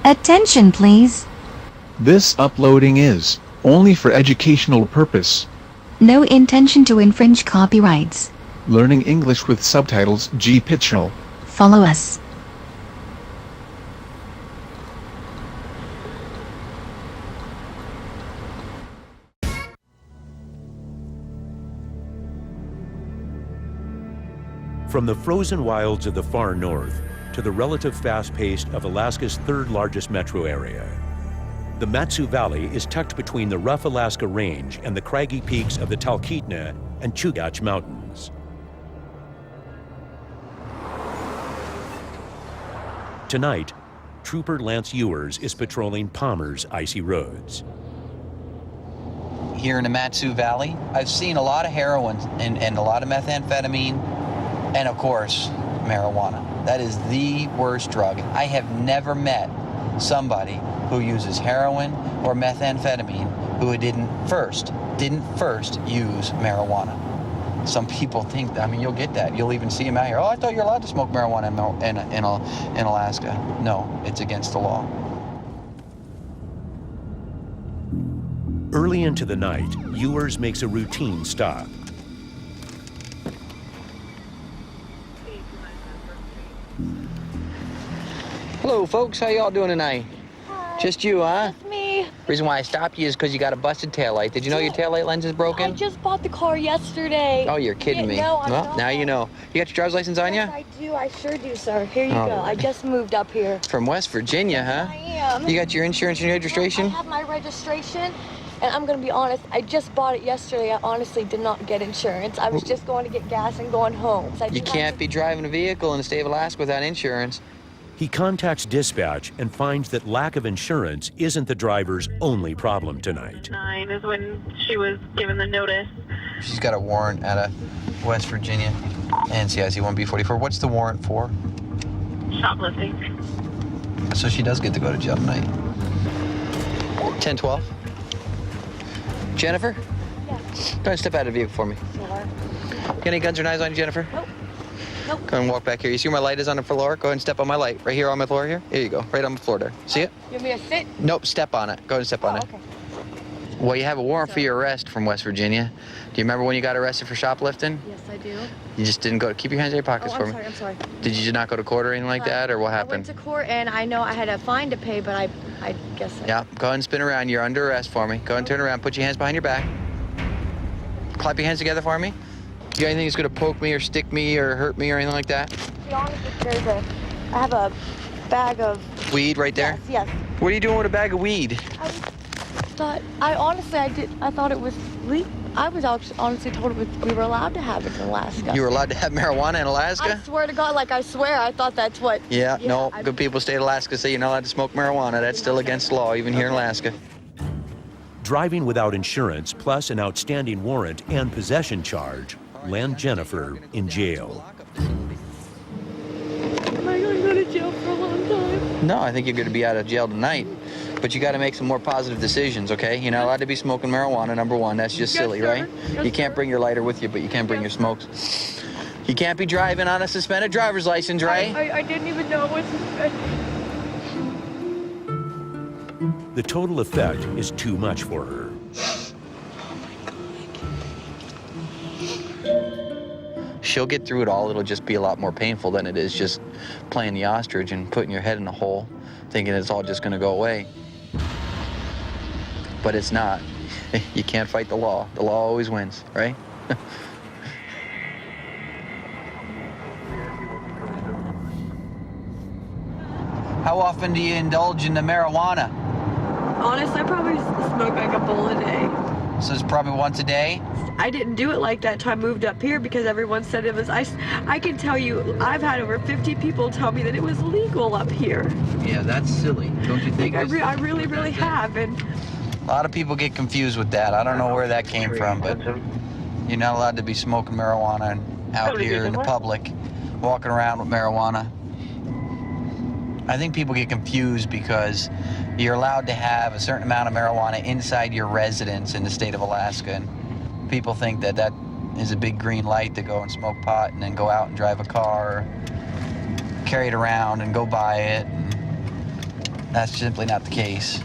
Attention, please. This uploading is only for educational purpose. No intention to infringe copyrights. Learning English with subtitles GPITRAL. Follow us. From the frozen wilds of the far north to the relative fast pace of Alaska's third largest metro area, the Mat-Su Valley is tucked between the rough Alaska Range and the craggy peaks of the Talkeetna and Chugach Mountains. Tonight, Trooper Lance Ewers is patrolling Palmer's icy roads. Here in the Mat-Su Valley, I've seen a lot of heroin and a lot of methamphetamine, and of course, marijuana. That is the worst drug. I have never met somebody who uses heroin or methamphetamine who didn't first use marijuana. Some people think that, I mean, you'll get that. You'll even see them out here. Oh, I thought you're allowed to smoke marijuana in Alaska. No, it's against the law. Early into the night, Ewers makes a routine stop. Hello, folks. How y'all doing tonight? Hi. Just you, huh? Just me. Reason why I stopped you is because you got a busted taillight. Did you know your taillight lens is broken? I just bought the car yesterday. Oh, you're kidding me. No, I'm well, not. now you know. You got your driver's license on you? Yes, I do. I sure do, sir. Here you Oh. go. I just moved up here. From West Virginia, huh? I am. You got your insurance and your I registration? have my registration, and I'm going to be honest, I just bought it yesterday. I honestly did not get insurance. I was just going to get gas and going home. So You can't be driving a vehicle in the state of Alaska without insurance. He contacts dispatch and finds that lack of insurance isn't the driver's only problem tonight. 9 is when she was given the notice. She's got a warrant out of West Virginia, NCIC 1B44. What's the warrant for? Shoplifting. So she does get to go to jail tonight. 10-12. Jennifer? Yeah. Go ahead and step out of the vehicle for me. Sure. Got any guns or knives on you, Jennifer? Nope. Nope. Go ahead and walk back here. You see where my light is on the floor? Go ahead and step on my light. Right here on my floor here. Here you go. Right on the floor there. See it? You want me to sit? Nope, step on it. Go ahead and step on it. Okay. Well, you have a warrant for your arrest from West Virginia. Do you remember when you got arrested for shoplifting? Yes, I do. You just didn't go. Keep your hands in your pockets for me. I'm sorry. Did you not go to court or anything like that, or what I happened? went to court, and I know I had a fine to pay, but I guess Yeah, go ahead and spin around. You're under arrest for me. Go ahead and turn around. Put your hands behind your back. Clap your hands together for me. You got anything that's gonna poke me or stick me or hurt me or anything like that? To be honest, I have a bag of... Weed right there? Yes. What are you doing with a bag of weed? I thought it was legal. I was honestly told we were allowed to have it in Alaska. You were allowed to have marijuana in Alaska? I swear to God, I swear, I thought that's what... Yeah, no, good people state of Alaska say you're not allowed to smoke marijuana. That's still against the law, even here in Alaska. Driving without insurance, plus an outstanding warrant and possession charge, land Jennifer in jail. Am I going to go to jail for a long time? No, I think you're going to be out of jail tonight. But you got to make some more positive decisions, okay? You're not allowed to be smoking marijuana, number one. That's just silly, right? You can't bring your lighter with you, but you can bring your smokes. You can't be driving on a suspended driver's license, right? I didn't even know it was suspended. The total effect is too much for her. She'll get through it all. It'll just be a lot more painful than it is just playing the ostrich and putting your head in a hole, thinking it's all just going to go away. But it's not. You can't fight the law. The law always wins, right? How often do you indulge in the marijuana? Honestly, I probably smoke like a bowl a day. So it's probably once a day? I didn't do it like that until I moved up here because everyone said it was. I can tell you, I've had over 50 people tell me that it was legal up here. Yeah, that's silly. Don't you think? I really have. And a lot of people get confused with that. I don't know where that came from, but you're not allowed to be smoking marijuana out here in the public, walking around with marijuana. I think people get confused because you're allowed to have a certain amount of marijuana inside your residence in the state of Alaska. And people think that that is a big green light to go and smoke pot and then go out and drive a car, carry it around and go buy it. And That's simply not the case.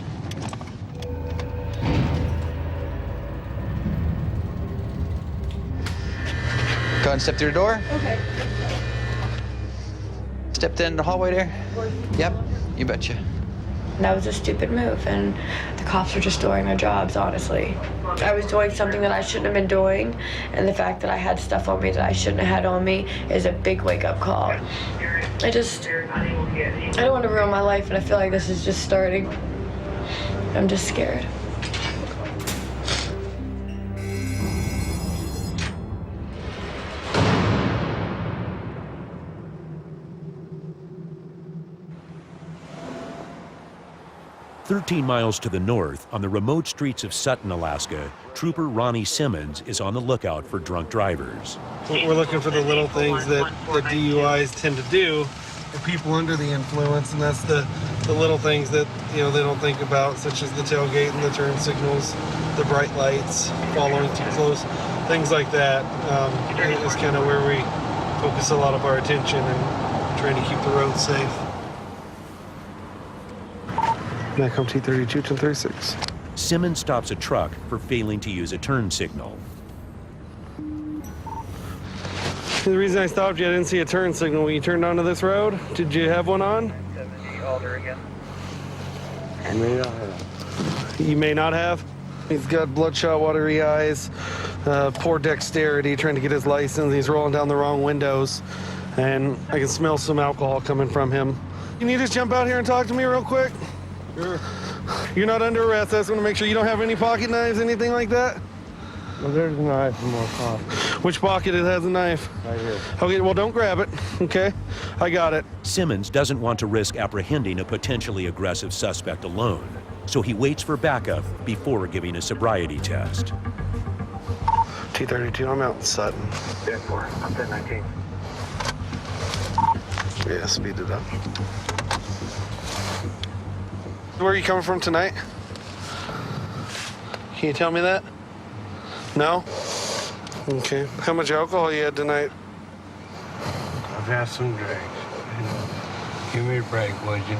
Go ahead and step through the door. Okay. Stepped in the hallway there. Yep, you betcha. That was a stupid move, and the cops were just doing their jobs, honestly. I was doing something that I shouldn't have been doing, and the fact that I had stuff on me that I shouldn't have had on me is a big wake-up call. I don't want to ruin my life, and I feel like this is just starting. I'm just scared. "13 miles to the north, on the remote streets of Sutton, Alaska, Trooper Ronnie Simmons is on the lookout for drunk drivers. We're looking for the little things that DUIs tend to do for people under the influence, and that's the little things that, you know, they don't think about, such as the tailgate and the turn signals, the bright lights, following too close, things like that. Is kind of where we focus a lot of our attention and trying to keep the roads safe. Macomb T32, 1036. Simmons stops a truck for failing to use a turn signal. The reason I stopped you, I didn't see a turn signal when you turned onto this road. Did you have one on? You may not have. He's got bloodshot, watery eyes, poor dexterity trying to get his license. He's rolling down the wrong windows, and I can smell some alcohol coming from him. Can you just jump out here and talk to me real quick? Sure. You're not under arrest. I just want to make sure you don't have any pocket knives, anything like that? Well, there's a knife in my pocket. Which pocket it has a knife? Right here. Okay, well, don't grab it, okay? I got it. Simmons doesn't want to risk apprehending a potentially aggressive suspect alone, so he waits for backup before giving a sobriety test. T32, I'm out in Sutton. 10-4, I'm 10-19. Yeah, speed it up. Where are you coming from tonight? Can you tell me that? No? Okay. How much alcohol you had tonight? I've had some drinks. Give me a break, would you?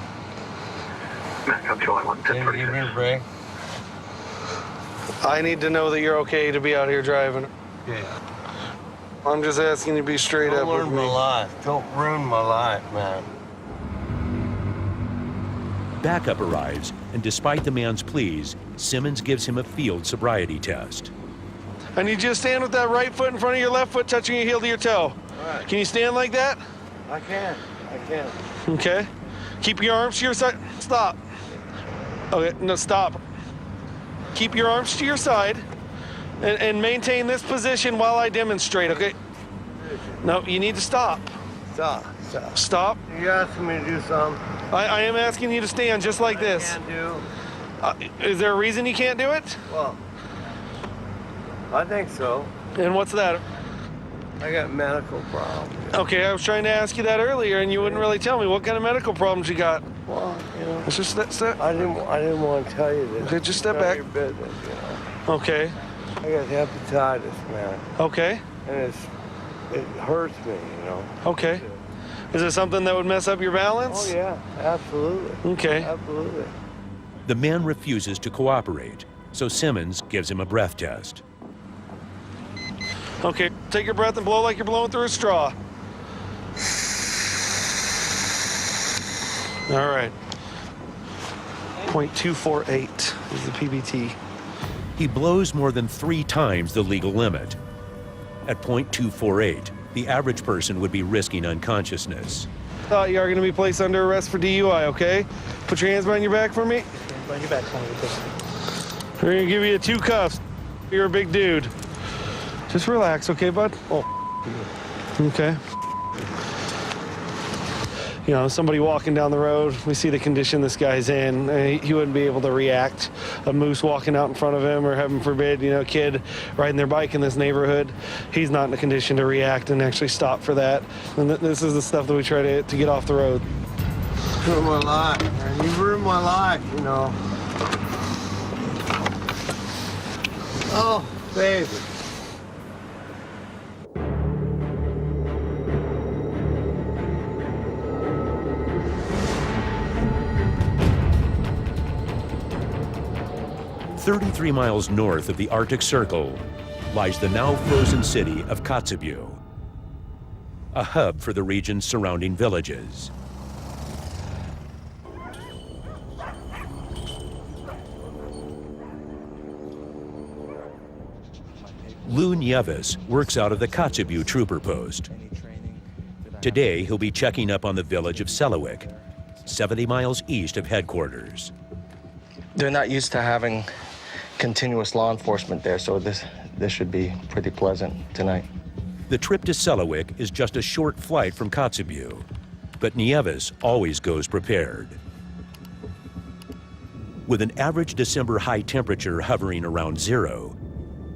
Give me a break. I need to know that you're okay to be out here driving. Yeah. I'm just asking you to be straight up with Don't ruin me. my life. Don't ruin my life, man. Backup arrives, and despite the man's pleas, Simmons gives him a field sobriety test. I need you to stand with that right foot in front of your left foot touching your heel to your toe. All right. Can you stand like that? I can. Okay. Keep your arms to your side. Stop. Okay, no, stop. Keep your arms to your side and maintain this position while I demonstrate, okay? No, you need to stop. Stop. Stop. You asking me to do something I am asking you to stand just like this. I can't do? Is there a reason you can't do it? Well, I think so. And what's that? I got medical problems. Okay, I was trying to ask you that earlier, and you wouldn't really tell me. What kind of medical problems you got? Well, you know, It's just that. I didn't want to tell you this. Okay, just step It's none back. of your business, you know. Okay. I got hepatitis, man, Okay. and it hurts me, you know. Okay. Is it something that would mess up your balance? Oh yeah, absolutely. Okay. Absolutely. The man refuses to cooperate, so Simmons gives him a breath test. Okay, take your breath and blow like you're blowing through a straw. All right. 0.248 is the PBT. He blows more than 3 times the legal limit. At .248, the average person would be risking unconsciousness. Thought you are going to be placed under arrest for DUI, okay? Put your hands behind your back for me. Behind your back, We're going to give you 2 cuffs. You're a big dude. Just relax, okay, bud? Oh. Okay. You know, somebody walking down the road, we see the condition this guy's in. He wouldn't be able to react. A moose walking out in front of him, or heaven forbid, you know, a kid riding their bike in this neighborhood. He's not in a condition to react and actually stop for that. And this is the stuff that we try to get off the road. Ruined my life, man. You ruined my life, you know. Oh, baby. 33 miles north of the Arctic Circle lies the now frozen city of Kotzebue, a hub for the region's surrounding villages. Lou Nieves works out of the Kotzebue Trooper Post. Today, he'll be checking up on the village of Selawik, 70 miles east of headquarters. They're not used to having continuous law enforcement there, so this should be pretty pleasant tonight. The trip to Selawik is just a short flight from Kotzebue, but Nieves always goes prepared. With an average December high temperature hovering around 0,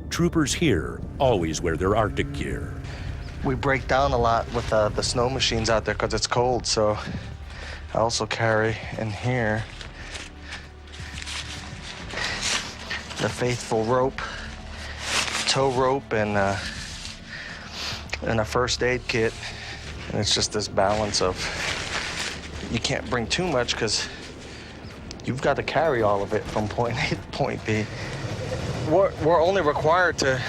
troopers here always wear their Arctic gear. We break down a lot with the snow machines out there because it's cold, so I also carry in here the faithful rope, tow rope, and a first aid kit. And it's just this balance of, you can't bring too much because you've got to carry all of it from point A to point B. We're only required to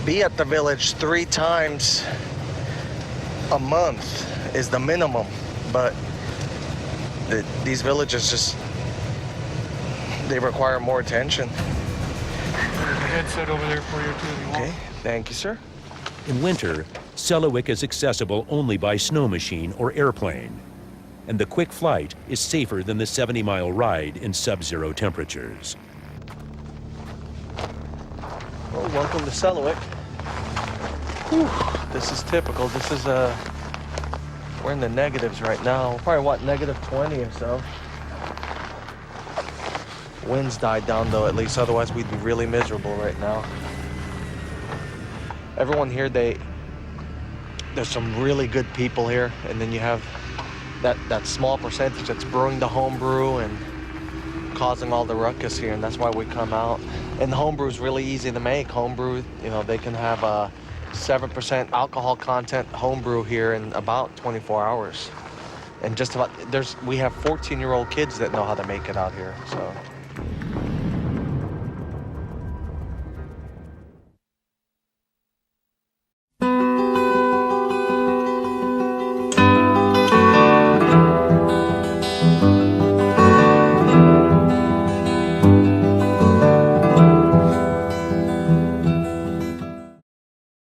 be at the village 3 times a month is the minimum, but these villages just, they require more attention. There's a headset over there for you too. Okay, thank you, sir. In winter, Selawik is accessible only by snow machine or airplane, and the quick flight is safer than the 70-mile ride in sub-zero temperatures. Well, welcome to Selawik. Whew, this is typical. This is, we're in the negatives right now. Probably, what, -20 or so. Winds died down, though, at least. Otherwise, we'd be really miserable right now. Everyone here, there's some really good people here, and then you have that small percentage that's brewing the homebrew and causing all the ruckus here, and that's why we come out. And the homebrew is really easy to make. Homebrew, you know, they can have a 7% alcohol content homebrew here in about 24 hours. And just about, we have 14-year-old kids that know how to make it out here, so.